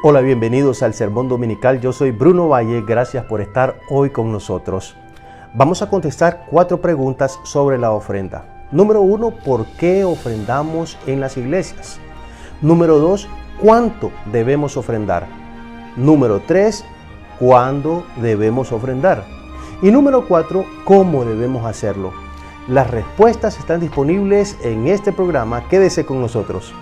Hola, bienvenidos al Sermón Dominical. Yo soy Bruno Valle. Gracias por estar hoy con nosotros. Vamos a contestar 4 preguntas sobre la ofrenda. Número 1, ¿por qué ofrendamos en las iglesias? Número 2, ¿cuánto debemos ofrendar? Número 3, ¿cuándo debemos ofrendar? Y número 4, ¿cómo debemos hacerlo? Las respuestas están disponibles en este programa. Quédese con nosotros.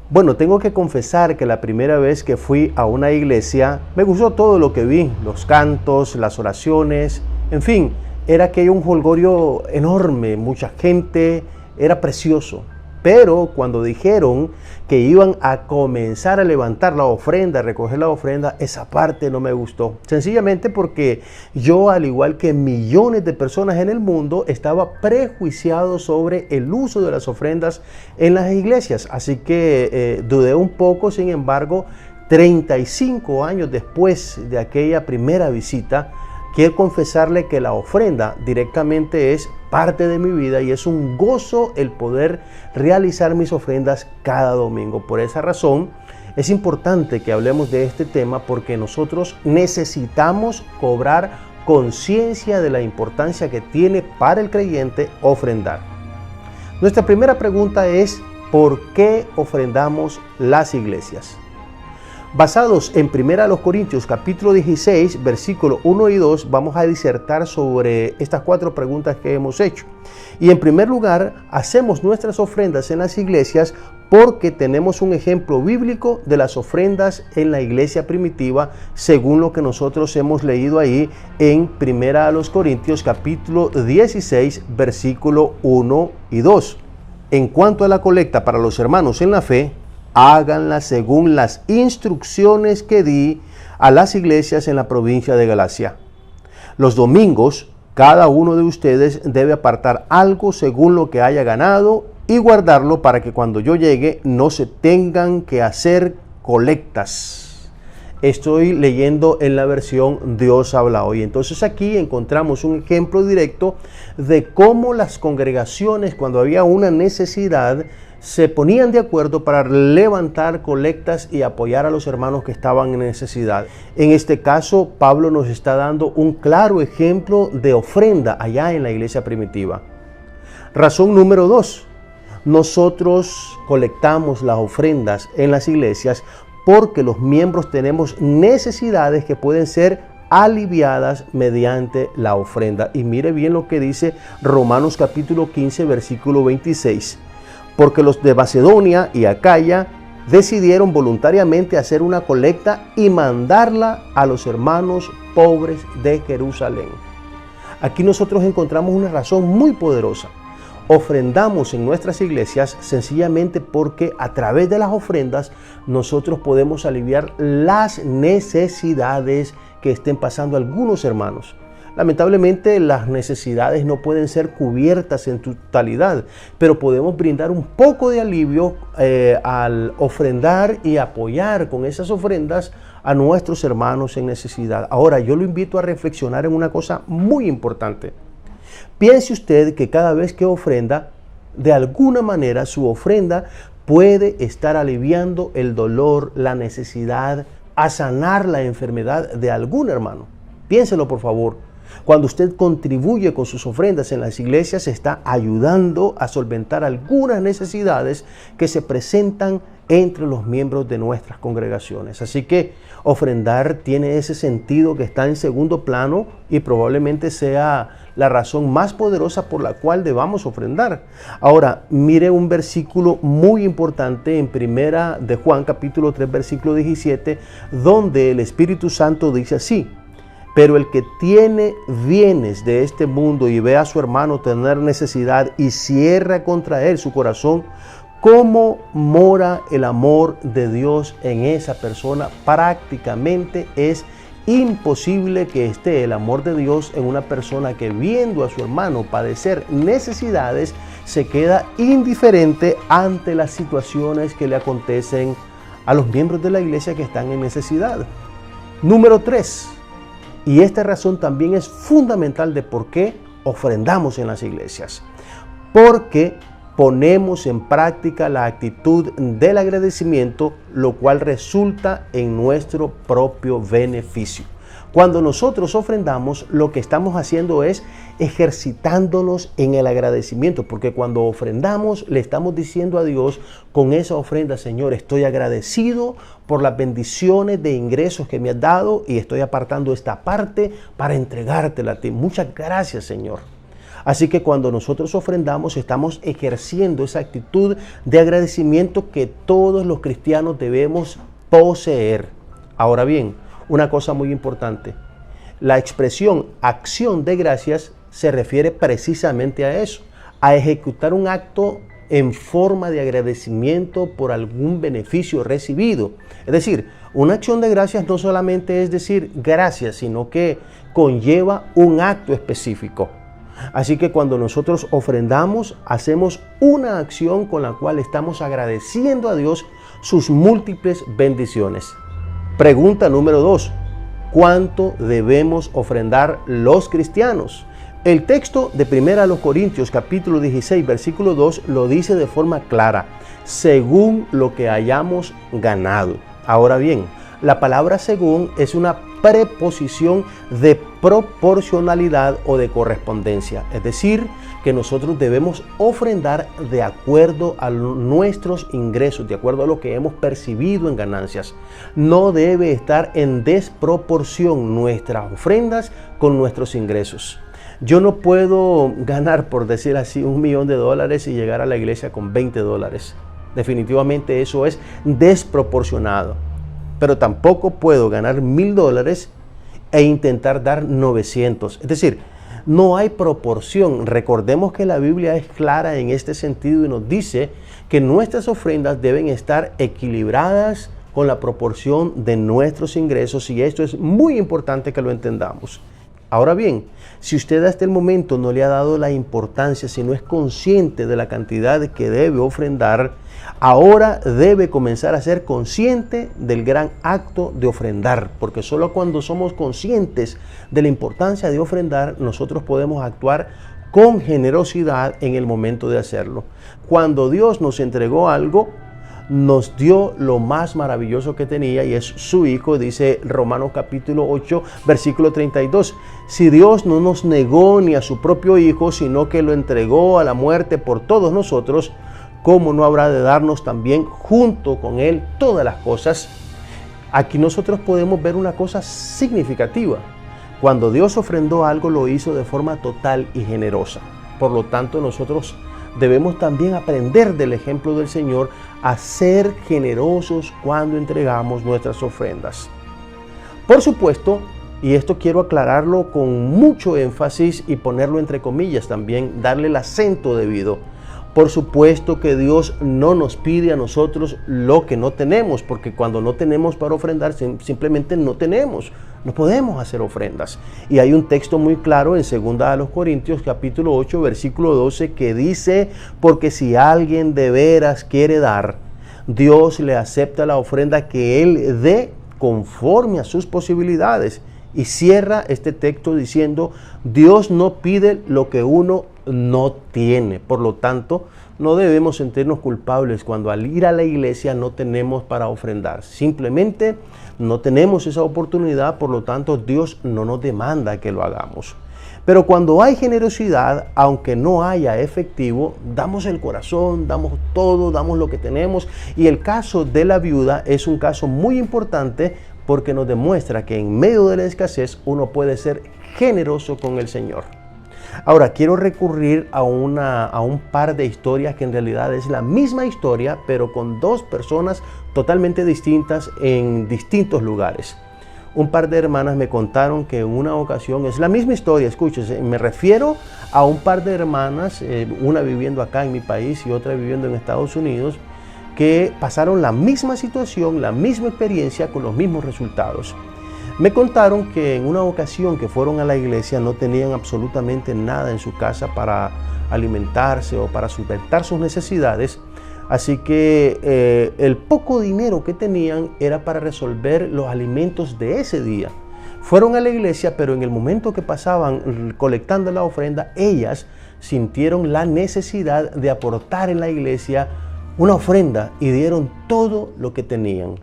Bueno, tengo que confesar que la primera vez que fui a una iglesia, me gustó todo lo que vi, los cantos, las oraciones, en fin, era aquello un jolgorio enorme, mucha gente, era precioso. Pero cuando dijeron que iban a comenzar a levantar la ofrenda, a recoger la ofrenda, esa parte no me gustó. Sencillamente porque yo, al igual que millones de personas en el mundo, estaba prejuiciado sobre el uso de las ofrendas en las iglesias. Así que dudé un poco. Sin embargo, 35 años después de aquella primera visita, quiero confesarle que la ofrenda directamente es parte de mi vida y es un gozo el poder realizar mis ofrendas cada domingo. Por esa razón es importante que hablemos de este tema, porque nosotros necesitamos cobrar conciencia de la importancia que tiene para el creyente ofrendar. Nuestra primera pregunta es: ¿por qué ofrendamos las iglesias? Basados en 1 Corintios capítulo 16, versículos 1 y 2, vamos a disertar sobre estas 4 preguntas que hemos hecho. Y en primer lugar, hacemos nuestras ofrendas en las iglesias porque tenemos un ejemplo bíblico de las ofrendas en la iglesia primitiva, según lo que nosotros hemos leído ahí en 1 Corintios capítulo 16, versículo 1 y 2. En cuanto a la colecta para los hermanos en la fe, háganla según las instrucciones que di a las iglesias en la provincia de Galacia. Los domingos, cada uno de ustedes debe apartar algo según lo que haya ganado y guardarlo para que cuando yo llegue no se tengan que hacer colectas. Estoy leyendo en la versión Dios habla hoy. Entonces aquí encontramos un ejemplo directo de cómo las congregaciones, cuando había una necesidad, se ponían de acuerdo para levantar colectas y apoyar a los hermanos que estaban en necesidad. En este caso, Pablo nos está dando un claro ejemplo de ofrenda allá en la iglesia primitiva. Razón número 2. Nosotros colectamos las ofrendas en las iglesias porque los miembros tenemos necesidades que pueden ser aliviadas mediante la ofrenda. Y mire bien lo que dice Romanos capítulo 15, versículo 26. Porque los de Macedonia y Acaya decidieron voluntariamente hacer una colecta y mandarla a los hermanos pobres de Jerusalén. Aquí nosotros encontramos una razón muy poderosa. Ofrendamos en nuestras iglesias sencillamente porque a través de las ofrendas nosotros podemos aliviar las necesidades que estén pasando algunos hermanos. Lamentablemente las necesidades no pueden ser cubiertas en totalidad, pero podemos brindar un poco de alivio al ofrendar y apoyar con esas ofrendas a nuestros hermanos en necesidad. Ahora, yo lo invito a reflexionar en una cosa muy importante. Piense usted que cada vez que ofrenda, de alguna manera su ofrenda puede estar aliviando el dolor, la necesidad, a sanar la enfermedad de algún hermano. Piénselo, por favor. Cuando usted contribuye con sus ofrendas en las iglesias, está ayudando a solventar algunas necesidades que se presentan entre los miembros de nuestras congregaciones. Así que ofrendar tiene ese sentido que está en segundo plano y probablemente sea la razón más poderosa por la cual debamos ofrendar. Ahora, mire un versículo muy importante en Primera de Juan, capítulo 3, versículo 17, donde el Espíritu Santo dice así: pero el que tiene bienes de este mundo y ve a su hermano tener necesidad y cierra contra él su corazón, ¿cómo mora el amor de Dios en esa persona? Prácticamente es imposible que esté el amor de Dios en una persona que, viendo a su hermano padecer necesidades, se queda indiferente ante las situaciones que le acontecen a los miembros de la iglesia que están en necesidad. Número 3. Y esta razón también es fundamental de por qué ofrendamos en las iglesias. Porque ponemos en práctica la actitud del agradecimiento, lo cual resulta en nuestro propio beneficio. Cuando nosotros ofrendamos, lo que estamos haciendo es ejercitándonos en el agradecimiento, porque cuando ofrendamos le estamos diciendo a Dios con esa ofrenda: Señor, estoy agradecido por las bendiciones de ingresos que me has dado y estoy apartando esta parte para entregártela a ti. Muchas gracias, Señor. Así que cuando nosotros ofrendamos, estamos ejerciendo esa actitud de agradecimiento que todos los cristianos debemos poseer. Ahora bien, una cosa muy importante: la expresión acción de gracias se refiere precisamente a eso, a ejecutar un acto en forma de agradecimiento por algún beneficio recibido. Es decir, una acción de gracias no solamente es decir gracias, sino que conlleva un acto específico. Así que cuando nosotros ofrendamos, hacemos una acción con la cual estamos agradeciendo a Dios sus múltiples bendiciones. Pregunta número 2. ¿Cuánto debemos ofrendar los cristianos? El texto de 1 Corintios capítulo 16 versículo 2 lo dice de forma clara: según lo que hayamos ganado. Ahora bien, la palabra según es una preposición de proporcionalidad o de correspondencia. Es decir, que nosotros debemos ofrendar de acuerdo a nuestros ingresos, de acuerdo a lo que hemos percibido en ganancias. No debe estar en desproporción nuestras ofrendas con nuestros ingresos. Yo no puedo ganar, por decir así, $1,000,000 y llegar a la iglesia con $20. Definitivamente eso es desproporcionado. Pero tampoco puedo ganar $1,000 e intentar dar 900. Es decir, no hay proporción. Recordemos que la Biblia es clara en este sentido y nos dice que nuestras ofrendas deben estar equilibradas con la proporción de nuestros ingresos, y esto es muy importante que lo entendamos. Ahora bien, si usted hasta el momento no le ha dado la importancia, si no es consciente de la cantidad que debe ofrendar, ahora debe comenzar a ser consciente del gran acto de ofrendar, porque solo cuando somos conscientes de la importancia de ofrendar, nosotros podemos actuar con generosidad en el momento de hacerlo. Cuando Dios nos entregó algo, nos dio lo más maravilloso que tenía, y es su Hijo. Dice Romanos capítulo 8, versículo 32. Si Dios no nos negó ni a su propio Hijo, sino que lo entregó a la muerte por todos nosotros, ¿cómo no habrá de darnos también junto con Él todas las cosas? Aquí nosotros podemos ver una cosa significativa. Cuando Dios ofrendó algo, lo hizo de forma total y generosa. Por lo tanto, nosotros debemos también aprender del ejemplo del Señor a ser generosos cuando entregamos nuestras ofrendas. Por supuesto, y esto quiero aclararlo con mucho énfasis y ponerlo entre comillas también, darle el acento debido. Por supuesto que Dios no nos pide a nosotros lo que no tenemos, porque cuando no tenemos para ofrendar, simplemente no tenemos. No podemos hacer ofrendas. Y hay un texto muy claro en 2 Corintios capítulo 8, versículo 12, que dice: porque si alguien de veras quiere dar, Dios le acepta la ofrenda que él dé conforme a sus posibilidades. Y cierra este texto diciendo: Dios no pide lo que uno no tiene. Por lo tanto, no debemos sentirnos culpables cuando al ir a la iglesia no tenemos para ofrendar. Simplemente no tenemos esa oportunidad, por lo tanto Dios no nos demanda que lo hagamos. Pero cuando hay generosidad, aunque no haya efectivo, damos el corazón, damos todo, damos lo que tenemos. Y el caso de la viuda es un caso muy importante, porque nos demuestra que en medio de la escasez uno puede ser generoso con el Señor. Ahora, quiero recurrir a un par de historias que en realidad es la misma historia, pero con dos personas totalmente distintas en distintos lugares. Un par de hermanas me contaron que en una ocasión, es la misma historia, escúchese, me refiero a un par de hermanas, una viviendo acá en mi país y otra viviendo en Estados Unidos, que pasaron la misma situación, la misma experiencia con los mismos resultados. Me contaron que en una ocasión que fueron a la iglesia no tenían absolutamente nada en su casa para alimentarse o para solventar sus necesidades, así que el poco dinero que tenían era para resolver los alimentos de ese día. Fueron a la iglesia, pero en el momento que pasaban colectando la ofrenda, ellas sintieron la necesidad de aportar en la iglesia una ofrenda y dieron todo lo que tenían.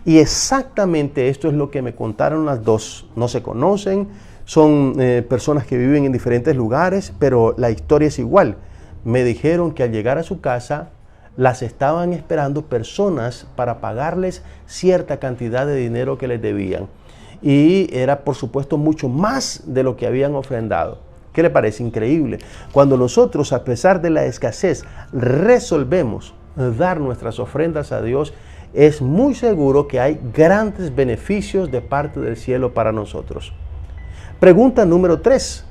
Y exactamente esto es lo que me contaron las dos. No se conocen, son personas que viven en diferentes lugares, pero la historia es igual. Me dijeron que al llegar a su casa las estaban esperando personas para pagarles cierta cantidad de dinero que les debían. Y era, por supuesto, mucho más de lo que habían ofrendado. ¿Qué le parece? Increíble. Cuando nosotros, a pesar de la escasez, resolvemos dar nuestras ofrendas a Dios, es muy seguro que hay grandes beneficios de parte del cielo para nosotros. Pregunta número 3.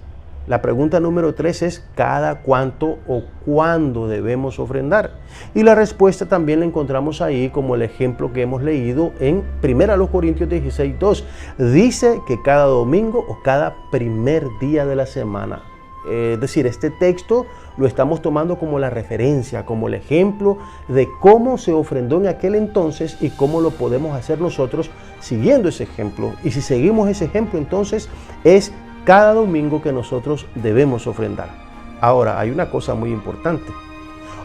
La pregunta número 3 es: ¿cada cuánto o cuándo debemos ofrendar? Y la respuesta también la encontramos ahí, como el ejemplo que hemos leído en 1 Corintios 16, 2. Dice que cada domingo o cada primer día de la semana. Es decir, este texto lo estamos tomando como la referencia, como el ejemplo de cómo se ofrendó en aquel entonces y cómo lo podemos hacer nosotros siguiendo ese ejemplo. Y si seguimos ese ejemplo, entonces es cada domingo que nosotros debemos ofrendar. Ahora, hay una cosa muy importante.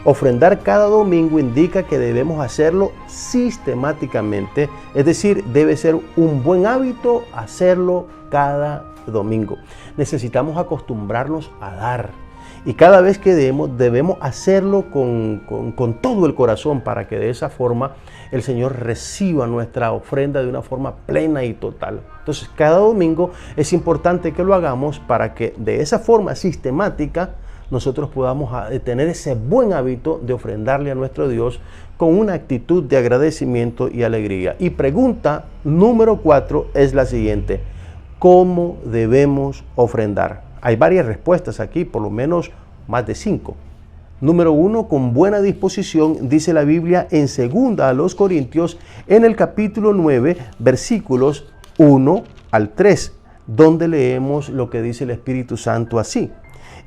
Ofrendar cada domingo indica que debemos hacerlo sistemáticamente, es decir, debe ser un buen hábito hacerlo cada domingo. Necesitamos acostumbrarnos a dar, y cada vez que debemos hacerlo con todo el corazón, para que de esa forma el Señor reciba nuestra ofrenda de una forma plena y total. Entonces, cada domingo es importante que lo hagamos para que de esa forma sistemática nosotros podamos tener ese buen hábito de ofrendarle a nuestro Dios con una actitud de agradecimiento y alegría. Y pregunta número 4 es la siguiente: ¿cómo debemos ofrendar? Hay varias respuestas aquí, por lo menos más de 5. Número 1, con buena disposición, dice la Biblia en 2 Corintios, en el capítulo 9, versículos 1 al 3. donde leemos lo que dice el Espíritu Santo así: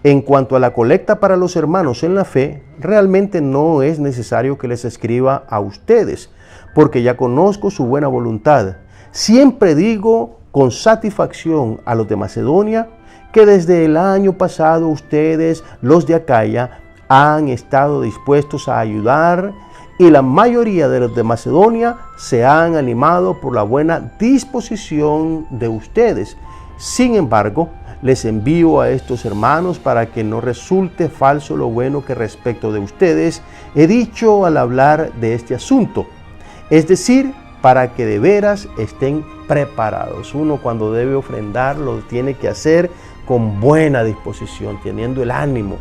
en cuanto a la colecta para los hermanos en la fe, realmente no es necesario que les escriba a ustedes, porque ya conozco su buena voluntad. Siempre digo con satisfacción a los de Macedonia que desde el año pasado ustedes, los de Acaya, han estado dispuestos a ayudar, y la mayoría de los de Macedonia se han animado por la buena disposición de ustedes. Sin embargo, les envío a estos hermanos para que no resulte falso lo bueno que respecto de ustedes he dicho al hablar de este asunto. Es decir, para que de veras estén preparados. Uno, cuando debe ofrendar, lo tiene que hacer con buena disposición, teniendo el ánimo,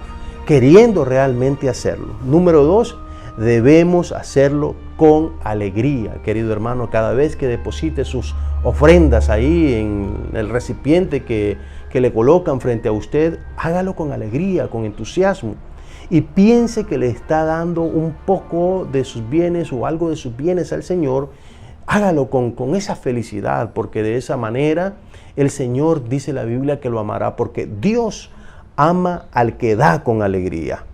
queriendo realmente hacerlo. Número 2, debemos hacerlo con alegría. Querido hermano, cada vez que deposite sus ofrendas ahí en el recipiente que le colocan frente a usted, hágalo con alegría, con entusiasmo, y piense que le está dando un poco de sus bienes o algo de sus bienes al Señor. Hágalo con esa felicidad, porque de esa manera el Señor, dice la Biblia, que lo amará, porque Dios ama al que da con alegría.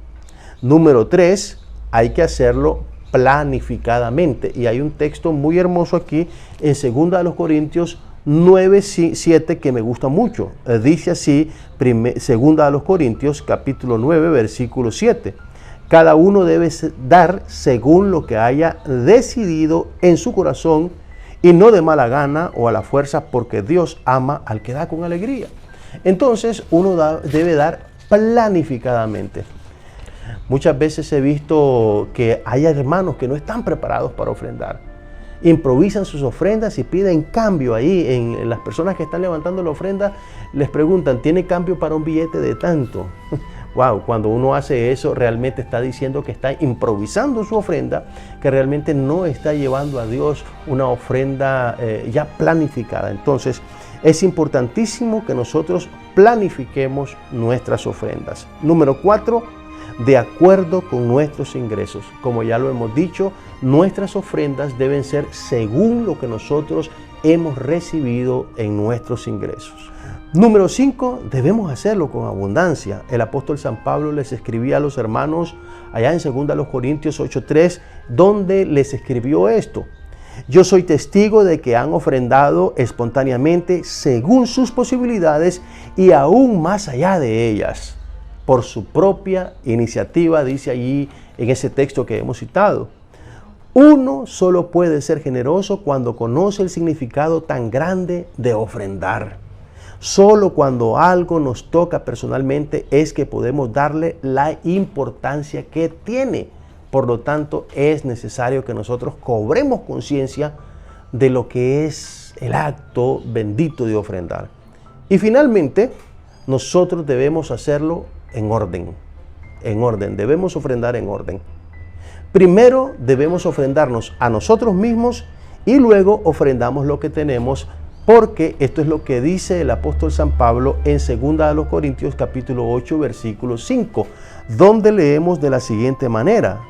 Número 3, hay que hacerlo planificadamente. Y hay un texto muy hermoso aquí en 2 Corintios 9:7 que me gusta mucho. Dice así, 2 Corintios capítulo 9, versículo 7. Cada uno debe dar según lo que haya decidido en su corazón, y no de mala gana o a la fuerza, porque Dios ama al que da con alegría. Entonces uno debe dar planificadamente. Muchas veces he visto que hay hermanos que no están preparados para ofrendar. Improvisan sus ofrendas y piden cambio ahí. En las personas que están levantando la ofrenda les preguntan: ¿tiene cambio para un billete de tanto? Wow, cuando uno hace eso, realmente está diciendo que está improvisando su ofrenda, que realmente no está llevando a Dios una ofrenda ya planificada. Entonces, es importantísimo que nosotros planifiquemos nuestras ofrendas. Número 4, de acuerdo con nuestros ingresos. Como ya lo hemos dicho, nuestras ofrendas deben ser según lo que nosotros hemos recibido en nuestros ingresos. Número 5, debemos hacerlo con abundancia. El apóstol San Pablo les escribía a los hermanos allá en 2 Corintios 8:3, donde les escribió esto: yo soy testigo de que han ofrendado espontáneamente según sus posibilidades y aún más allá de ellas, por su propia iniciativa, dice allí en ese texto que hemos citado. Uno solo puede ser generoso cuando conoce el significado tan grande de ofrendar. Solo cuando algo nos toca personalmente es que podemos darle la importancia que tiene. Por lo tanto, es necesario que nosotros cobremos conciencia de lo que es el acto bendito de ofrendar. Y finalmente, nosotros debemos hacerlo en orden. En orden, debemos ofrendar en orden. Primero debemos ofrendarnos a nosotros mismos y luego ofrendamos lo que tenemos, porque esto es lo que dice el apóstol San Pablo en 2 Corintios capítulo 8, versículo 5, donde leemos de la siguiente manera: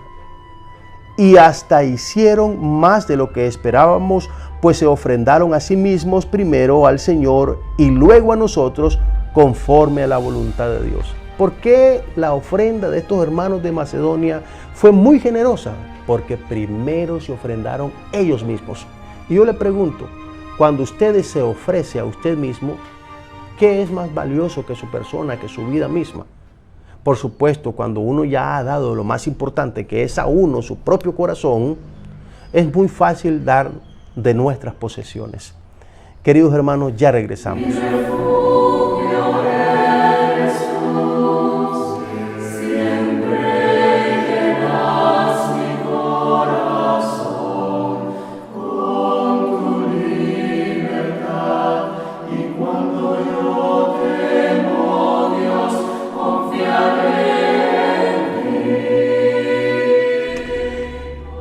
y hasta hicieron más de lo que esperábamos, pues se ofrendaron a sí mismos primero al Señor y luego a nosotros, conforme a la voluntad de Dios. ¿Por qué la ofrenda de estos hermanos de Macedonia fue muy generosa? Porque primero se ofrendaron ellos mismos. Y yo le pregunto, cuando usted se ofrece a usted mismo, ¿qué es más valioso que su persona, que su vida misma? Por supuesto, cuando uno ya ha dado lo más importante, que es a uno, su propio corazón, es muy fácil dar de nuestras posesiones. Queridos hermanos, ya regresamos.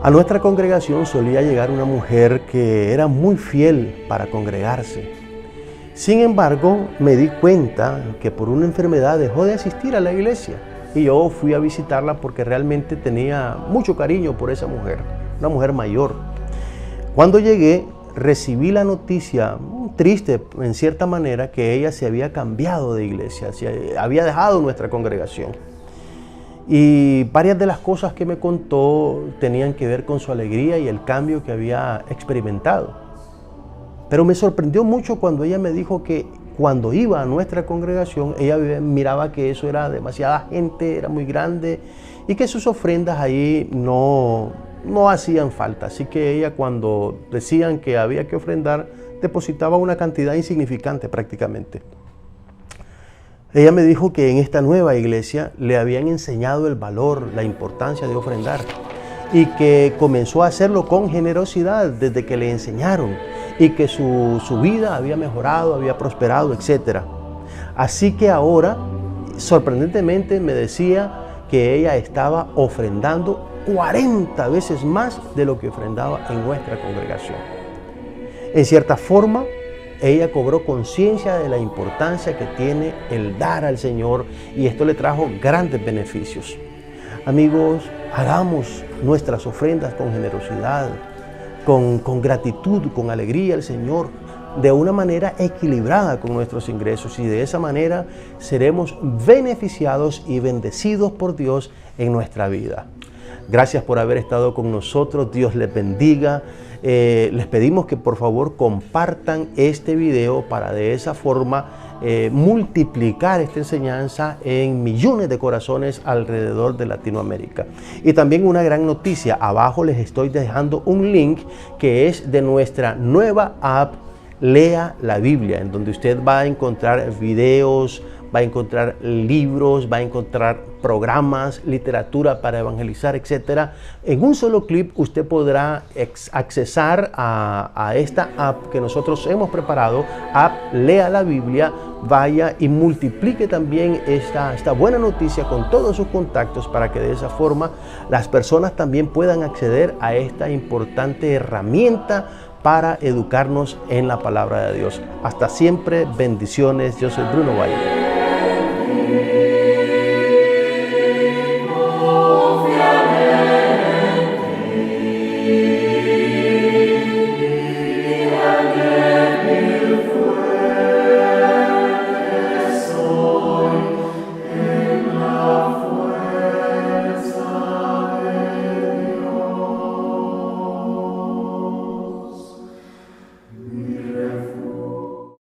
A nuestra congregación solía llegar una mujer que era muy fiel para congregarse. Sin embargo, me di cuenta que por una enfermedad dejó de asistir a la iglesia. Y yo fui a visitarla porque realmente tenía mucho cariño por esa mujer, una mujer mayor. Cuando llegué, recibí la noticia, triste en cierta manera, que ella se había cambiado de iglesia, se había dejado nuestra congregación. Y varias de las cosas que me contó tenían que ver con su alegría y el cambio que había experimentado. Pero me sorprendió mucho cuando ella me dijo que cuando iba a nuestra congregación, ella miraba que eso era demasiada gente, era muy grande y que sus ofrendas ahí no hacían falta. Así que ella, cuando decían que había que ofrendar, depositaba una cantidad insignificante prácticamente. Ella me dijo que en esta nueva iglesia le habían enseñado el valor, la importancia de ofrendar y que comenzó a hacerlo con generosidad desde que le enseñaron y que su vida había mejorado, había prosperado, etc. Así que ahora, sorprendentemente, me decía que ella estaba ofrendando 40 veces más de lo que ofrendaba en nuestra congregación. En cierta forma, ella cobró conciencia de la importancia que tiene el dar al Señor y esto le trajo grandes beneficios. Amigos, hagamos nuestras ofrendas con generosidad, con gratitud, con alegría al Señor, de una manera equilibrada con nuestros ingresos, y de esa manera seremos beneficiados y bendecidos por Dios en nuestra vida. Gracias por haber estado con nosotros. Dios les bendiga. Les pedimos que por favor compartan este video para de esa forma multiplicar esta enseñanza en millones de corazones alrededor de Latinoamérica. Y también una gran noticia, abajo les estoy dejando un link que es de nuestra nueva app Lea la Biblia, en donde usted va a encontrar videos, va a encontrar libros, va a encontrar programas, literatura para evangelizar, etc. En un solo clip usted podrá accesar a esta app que nosotros hemos preparado, app Lea la Biblia. Vaya y multiplique también esta buena noticia con todos sus contactos para que de esa forma las personas también puedan acceder a esta importante herramienta para educarnos en la palabra de Dios. Hasta siempre, bendiciones. Yo soy Bruno Valle.